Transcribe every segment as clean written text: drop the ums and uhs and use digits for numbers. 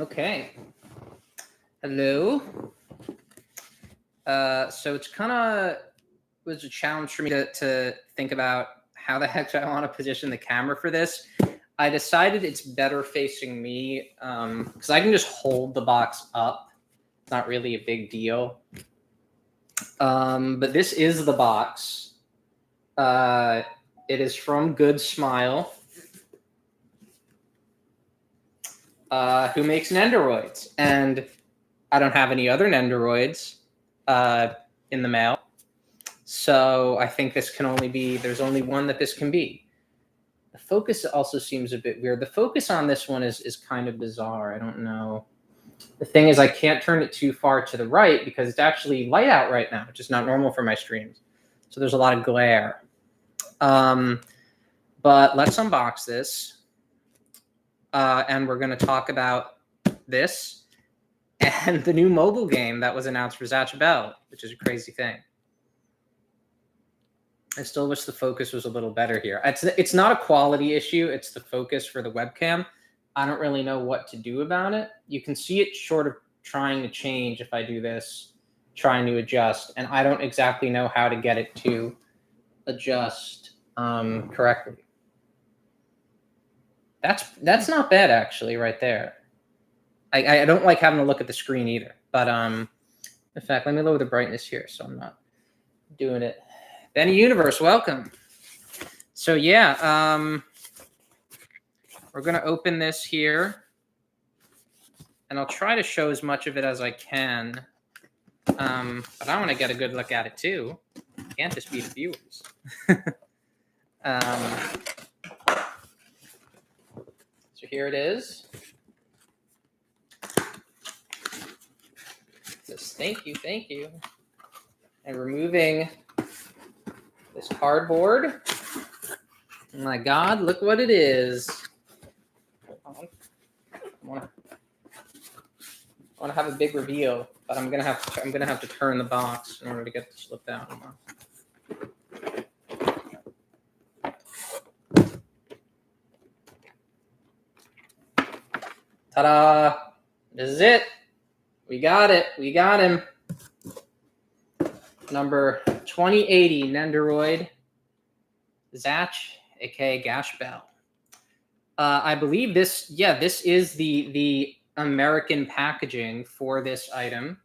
Okay. Hello. So it's kind of was a challenge for me to think about how the heck do I want to position the camera for this. I decided it's better facing me because I can just hold the box up. It's not really a big deal. But this is the box. It is from Good Smile. Who makes Nendoroids, and I don't have any other Nendoroids in the mail, so I think this can only be, there's only one that this can be. The focus also seems a bit weird. The focus on this one is kind of bizarre. I don't know. The thing is, I can't turn it too far to the right because it's actually light out right now, which is not normal for my streams. So there's a lot of glare. But let's unbox this. And we're going to talk about this and the new mobile game that was announced for Zatch, which is a crazy thing. I still wish the focus was a little better here. It's not a quality issue. It's the focus for the webcam. I don't really know what to do about it. You can see it sort of trying to change if I do this, trying to adjust. And I don't exactly know how to get it to adjust correctly. That's not bad, actually, right there. I don't like having to look at the screen either. But in fact, let me lower the brightness here so I'm not doing it. Benny Universe, welcome. So yeah, we're gonna open this here, and I'll try to show as much of it as I can. But I want to get a good look at it too. Can't just be the viewers. So here it is. It says, thank you. And removing this cardboard. Oh my God, look what it is. I want to have a big reveal, but I'm gonna have to turn the box in order to get this flipped out. Ta-da! This is it. We got it. We got him. Number 2080 Nendoroid Zatch, aka Gash Bell. I believe this. Yeah, this is the American packaging for this item.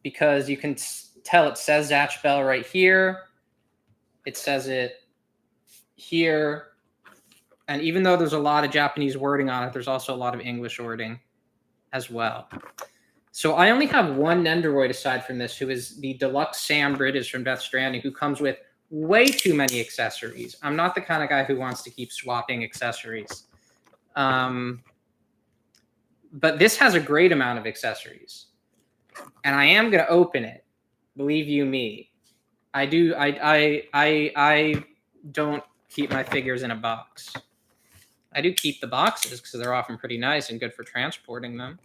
Because you can tell it says Zatch Bell right here. It says it here. And even though there's a lot of Japanese wording on it, there's also a lot of English wording as well. So I only have one Nendoroid aside from this, who is the deluxe Sam Bridges from Death Stranding, who comes with way too many accessories. I'm not the kind of guy who wants to keep swapping accessories. But this has a great amount of accessories. And I am going to open it. Believe you me. I do. I don't keep my figures in a box. I do keep the boxes because they're often pretty nice and good for transporting them.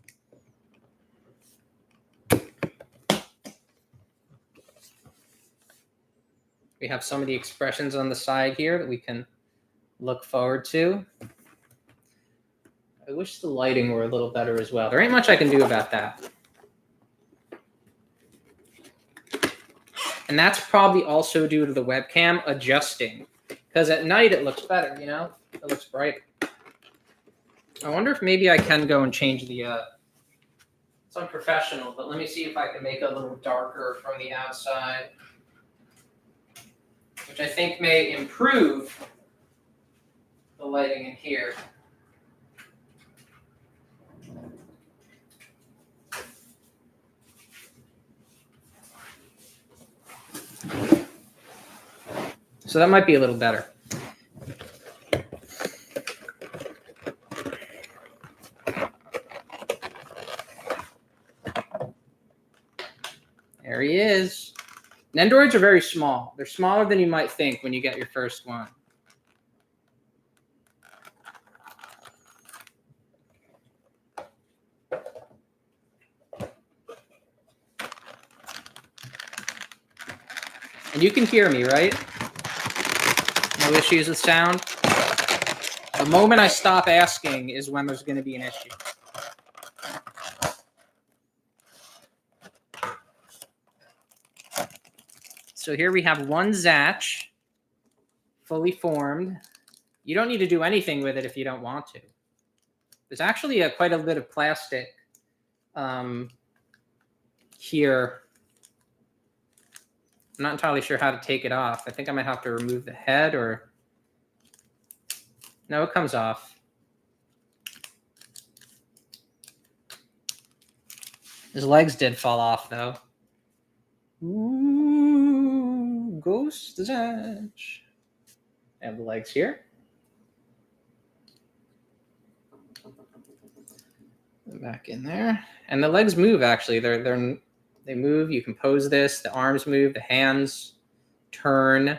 We have some of the expressions on the side here that we can look forward to. I wish the lighting were a little better as well. There ain't much I can do about that. And that's probably also due to the webcam adjusting. Because at night it looks better, you know? It looks brighter. I wonder if maybe I can go and change the... It's unprofessional, but let me see if I can make it a little darker from the outside. Which I think may improve the lighting in here. So that might be a little better. There he is. Nendoroids are very small. They're smaller than you might think when you get your first one. And you can hear me, right? No issues with sound? The moment I stop asking is when there's going to be an issue. So here we have one Zatch, fully formed. You don't need to do anything with it if you don't want to. There's actually quite a bit of plastic here. I'm not entirely sure how to take it off. I think I might have to remove the head or... No, it comes off. His legs did fall off, though. Ooh, Ghost Zatch. I have the legs here. Back in there. And the legs move, actually. They move. You can pose this. The arms move. The hands turn.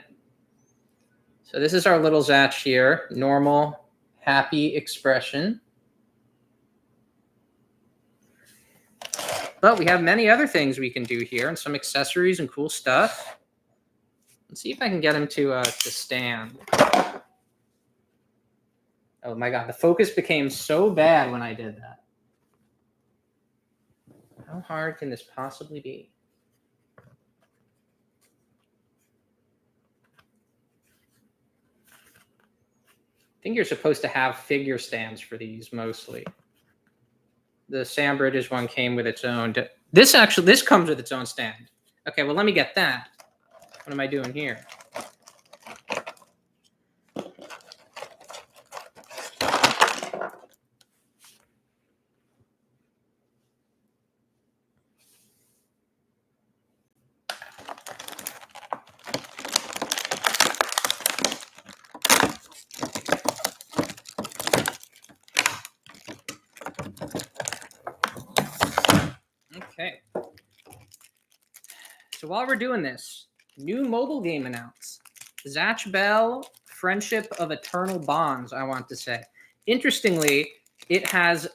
So this is our little Zatch here. Normal, happy expression. But we have many other things we can do here and some accessories and cool stuff. Let's see if I can get him to stand. Oh my God, the focus became so bad when I did that. How hard can this possibly be? I think you're supposed to have figure stands for these mostly. The Sandbridges one came with its own. This comes with its own stand. Okay, well, let me get that. What am I doing here? Okay. So while we're doing this, new mobile game announced. Zatch Bell, Friendship of Eternal Bonds, I want to say. Interestingly, it has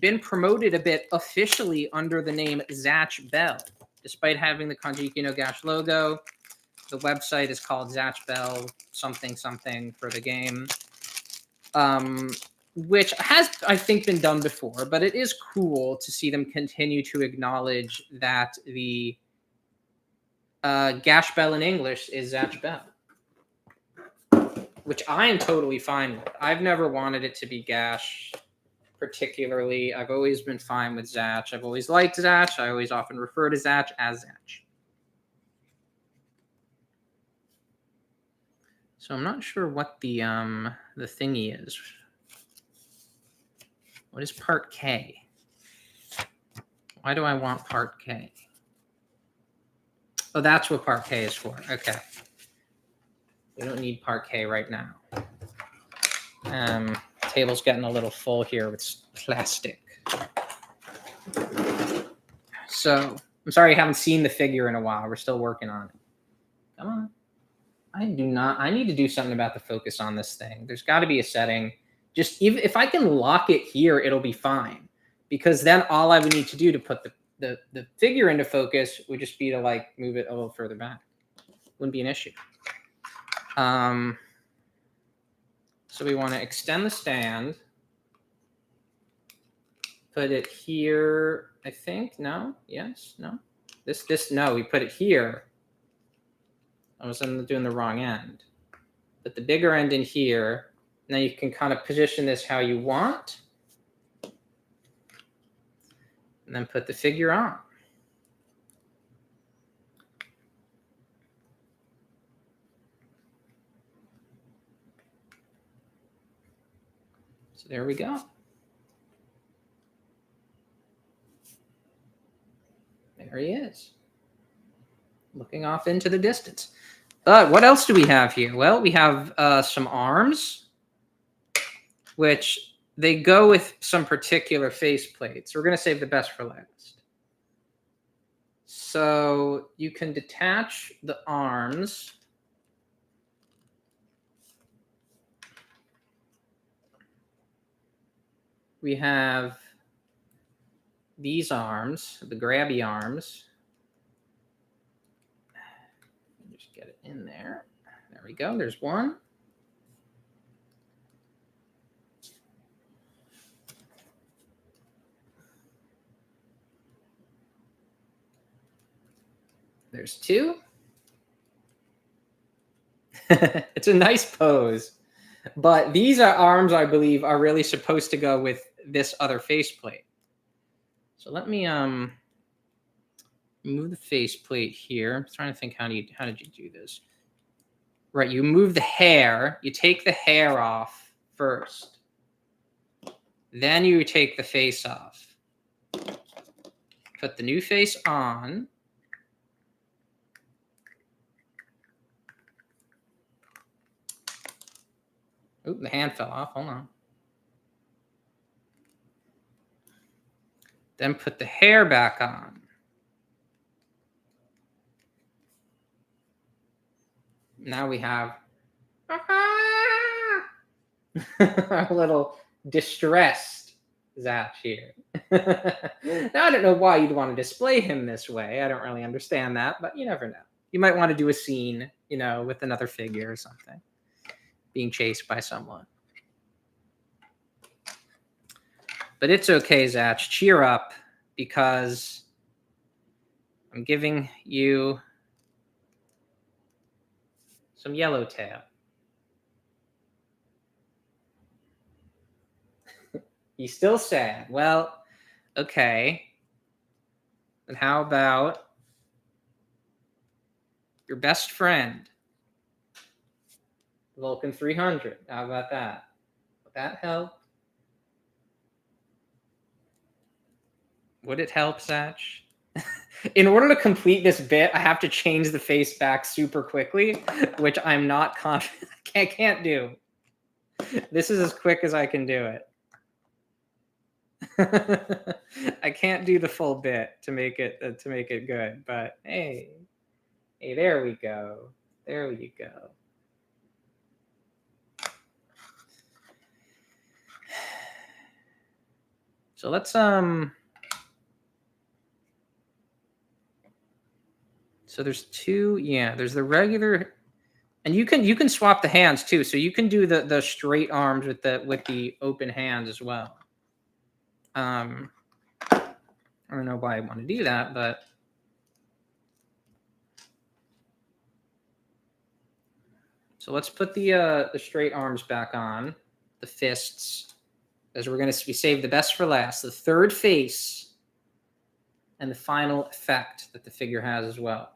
been promoted a bit officially under the name Zatch Bell. Despite having the Kanjiki no Gash logo, the website is called Zatch Bell something something for the game. Which has, I think, been done before, but it is cool to see them continue to acknowledge that the Gash Bell in English is Zatch Bell, which I am totally fine with. I've never wanted it to be Gash particularly. I've always been fine with Zatch. I've always liked Zatch. I always often refer to Zatch as Zatch. So I'm not sure what the thingy is. What is part K? Why do I want part K? Oh, that's what part K is for. Okay. We don't need part K right now. Table's getting a little full here with plastic. So, I'm sorry you haven't seen the figure in a while. We're still working on it. Come on. I need to do something about the focus on this thing. There's got to be a setting. Just even if I can lock it here, it'll be fine. Because then all I would need to do to put the figure into focus would just be to like move it a little further back. Wouldn't be an issue. So we want to extend the stand. Put it here, I think. No? Yes? No? No, we put it here. I was doing the wrong end. Put the bigger end in here. Now you can kind of position this how you want. And then put the figure on. So there we go. There he is. Looking off into the distance. What else do we have here? Well, we have some arms, which they go with some particular faceplates. We're going to save the best for last. So you can detach the arms. We have these arms, the grabby arms. Just get it in there. There we go. There's one. There's 2. It's a nice pose. But these arms, I believe, are really supposed to go with this other faceplate. So let me move the faceplate here. I'm trying to think how did you do this? Right, you move the hair. You take the hair off first. Then you take the face off. Put the new face on. Oop, the hand fell off. Hold on. Then put the hair back on. Now we have a little distressed Zatch here. Now, I don't know why you'd want to display him this way. I don't really understand that, but you never know. You might want to do a scene, with another figure or something, being chased by someone. But it's okay, Zatch. Cheer up, because I'm giving you some yellowtail. He's still sad. Well, okay. And how about your best friend, Vulcan 300? How about that? Would that help? Would it help, Zatch? In order to complete this bit, I have to change the face back super quickly, which I'm not confident. I can't do. This is as quick as I can do it. I can't do the full bit to make it good, but hey, there we go. There you go. So let's So there's 2. Yeah, there's the regular, and you can swap the hands too. So you can do the straight arms with the open hands as well. I don't know why I want to do that, but so let's put the straight arms back on, the fists, as we save the best for last. The third face and the final effect that the figure has as well.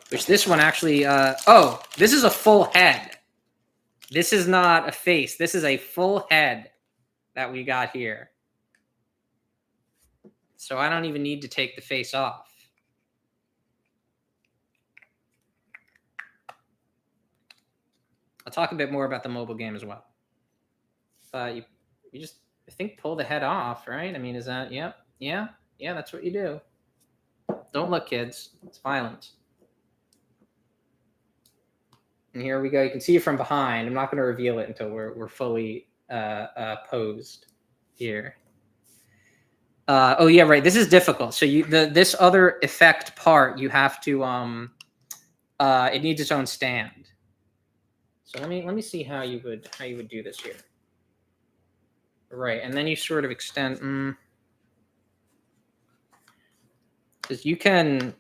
Which this one actually, this is a full head. This is not a face. This is a full head that we got here. So I don't even need to take the face off. I'll talk a bit more about the mobile game as well. But you just, I think, pull the head off, right? I mean, is that, yeah, that's what you do. Don't look, kids. It's violent. And here we go. You can see it from behind. I'm not going to reveal it until we're fully posed here. Oh yeah, right. This is difficult. So this other effect part, you have to it needs its own stand. So let me see how you would do this here. Right, and then you sort of extend, because you can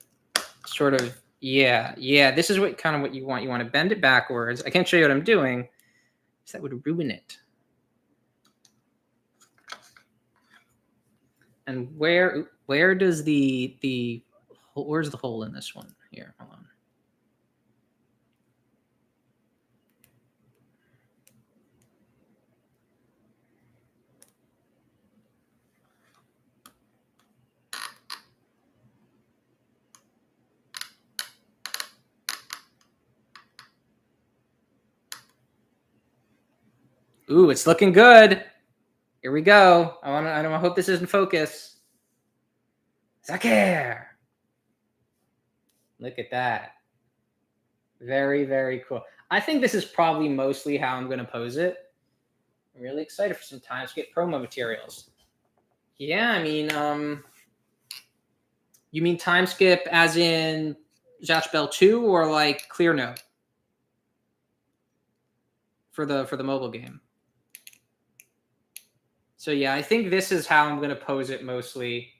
sort of. Yeah. This is what you want. You want to bend it backwards. I can't show you what I'm doing, because that would ruin it. And where does where's the hole in this one? Here, hold on. Ooh, it's looking good. Here we go. I hope this isn't focus. Zakir. Look at that. Very, very cool. I think this is probably mostly how I'm going to pose it. I'm really excited for some Timeskip promo materials. Yeah, I mean, you mean Timeskip as in Zatch Bell 2 or like Clear Note for the mobile game? So yeah, I think this is how I'm going to pose it mostly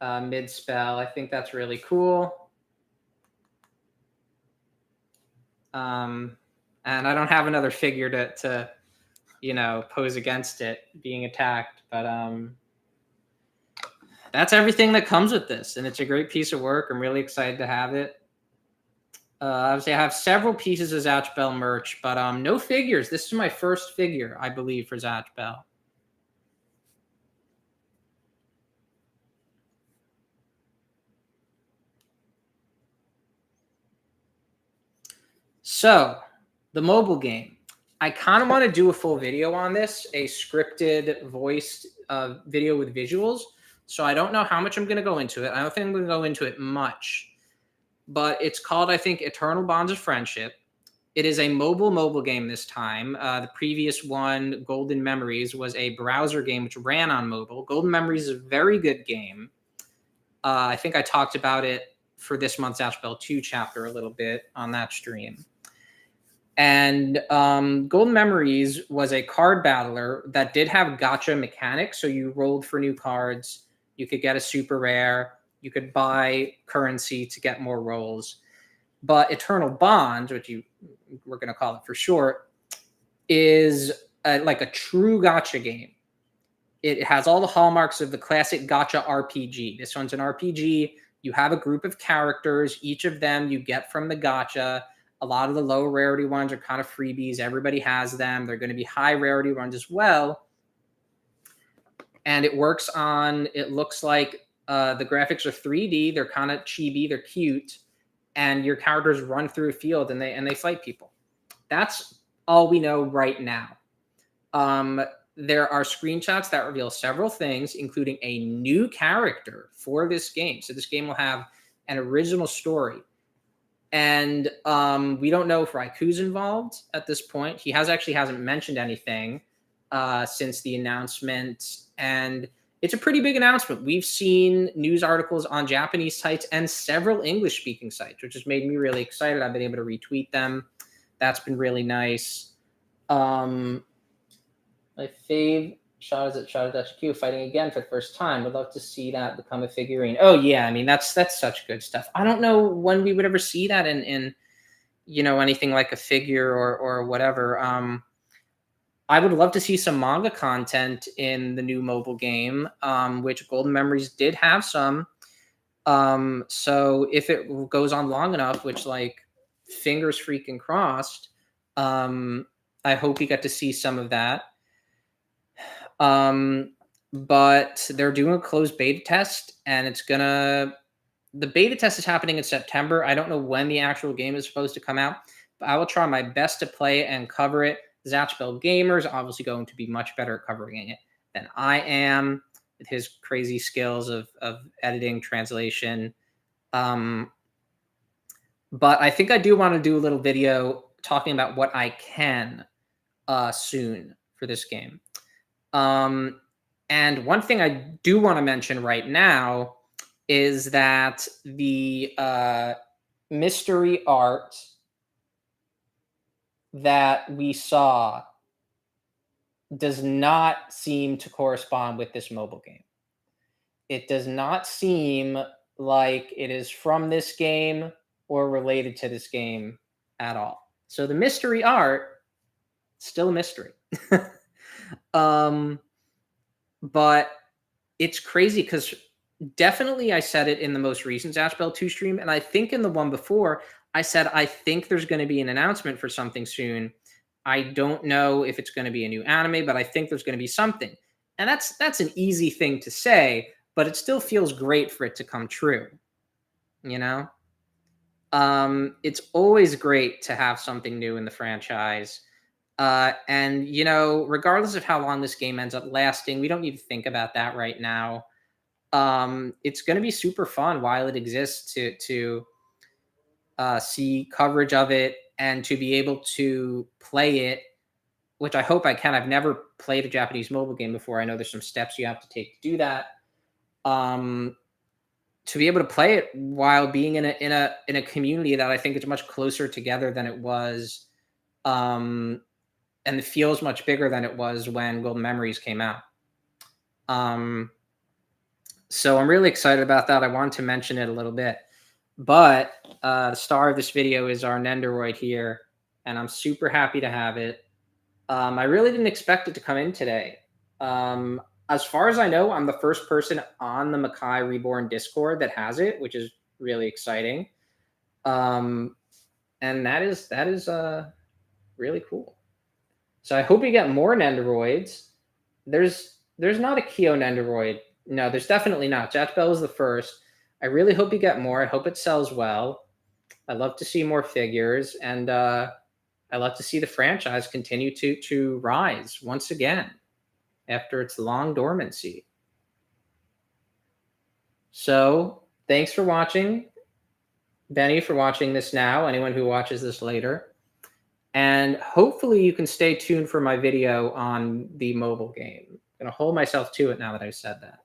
mid spell. I think that's really cool. And I don't have another figure to pose against it being attacked, but that's everything that comes with this, and it's a great piece of work. I'm really excited to have it. Obviously, I have several pieces of Zatch Bell merch, but no figures. This is my first figure, I believe, for Zatch Bell. So, the mobile game. I kind of want to do a full video on this, a scripted voiced video with visuals. So I don't know how much I'm going to go into it. I don't think I'm going to go into it much. But it's called, I think, Eternal Bonds of Friendship. It is a mobile game this time. The previous one, Golden Memories, was a browser game which ran on mobile. Golden Memories is a very good game. I think I talked about it for this month's Zatch Bell 2 chapter a little bit on that stream. And Golden Memories was a card battler that did have gacha mechanics. So you rolled for new cards. You could get a super rare. You could buy currency to get more rolls. But Eternal Bonds, which we're going to call it for short, is like a true gacha game. It has all the hallmarks of the classic gacha RPG. This one's an RPG. You have a group of characters. Each of them you get from the gacha. A lot of the low rarity ones are kind of freebies. Everybody has them. They're going to be high rarity ones as well. And it works on, it looks like the graphics are 3D. They're kind of chibi. They're cute. And your characters run through a field and they fight people. That's all we know right now. There are screenshots that reveal several things, including a new character for this game. So this game will have an original story. And we don't know if Raiku's involved at this point. He hasn't mentioned anything since the announcement. And it's a pretty big announcement. We've seen news articles on Japanese sites and several English-speaking sites, which has made me really excited. I've been able to retweet them. That's been really nice. My fave shot is at HQ fighting again for the first time. Would love to see that become a figurine. Oh yeah, I mean that's such good stuff. I don't know when we would ever see that in anything like a figure or whatever. I would love to see some manga content in the new mobile game, which Golden Memories did have some. So if it goes on long enough, which fingers freaking crossed, I hope we get to see some of that. But they're doing a closed beta test, and the beta test is happening in September. I don't know when the actual game is supposed to come out, but I will try my best to play and cover it. Zatch Bell Gamers obviously going to be much better at covering it than I am with his crazy skills of editing, translation. But I think I do want to do a little video talking about what I can soon for this game. And one thing I do want to mention right now is that the mystery art that we saw does not seem to correspond with this mobile game. It does not seem like it is from this game or related to this game at all. So the mystery art, still a mystery. But it's crazy because definitely I said it in the most recent Zatch Bell 2 stream, and I think in the one before, I said I think there's going to be an announcement for something soon. I don't know if it's going to be a new anime, but I think there's going to be something. And that's an easy thing to say, but it still feels great for it to come true. It's always great to have something new in the franchise. And regardless of how long this game ends up lasting, we don't need to think about that right now. It's going to be super fun while it exists to see coverage of it and to be able to play it, which I hope I can. I've never played a Japanese mobile game before. I know there's some steps you have to take to do that. To be able to play it while being in a community that I think is much closer together than it was, and it feels much bigger than it was when Golden Memories came out. So I'm really excited about that. I wanted to mention it a little bit. But the star of this video is our Nendoroid here, and I'm super happy to have it. I really didn't expect it to come in today. As far as I know, I'm the first person on the Makai Reborn Discord that has it, which is really exciting. And that is really cool. So I hope we get more Nendoroids. There's not a Kyo Nendoroid. No, there's definitely not. Zatch Bell is the first. I really hope you get more. I hope it sells well. I love to see more figures, and I love to see the franchise continue to rise once again after its long dormancy. So thanks for watching, Benny, for watching this now. Anyone who watches this later. And hopefully you can stay tuned for my video on the mobile game. I'm going to hold myself to it now that I've said that.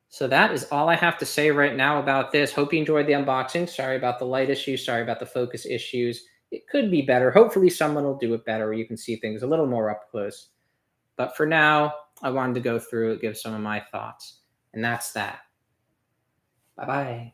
So that is all I have to say right now about this. Hope you enjoyed the unboxing. Sorry about the light issues. Sorry about the focus issues. It could be better. Hopefully someone will do it better where you can see things a little more up close. But for now, I wanted to go through it, give some of my thoughts. And that's that. Bye-bye.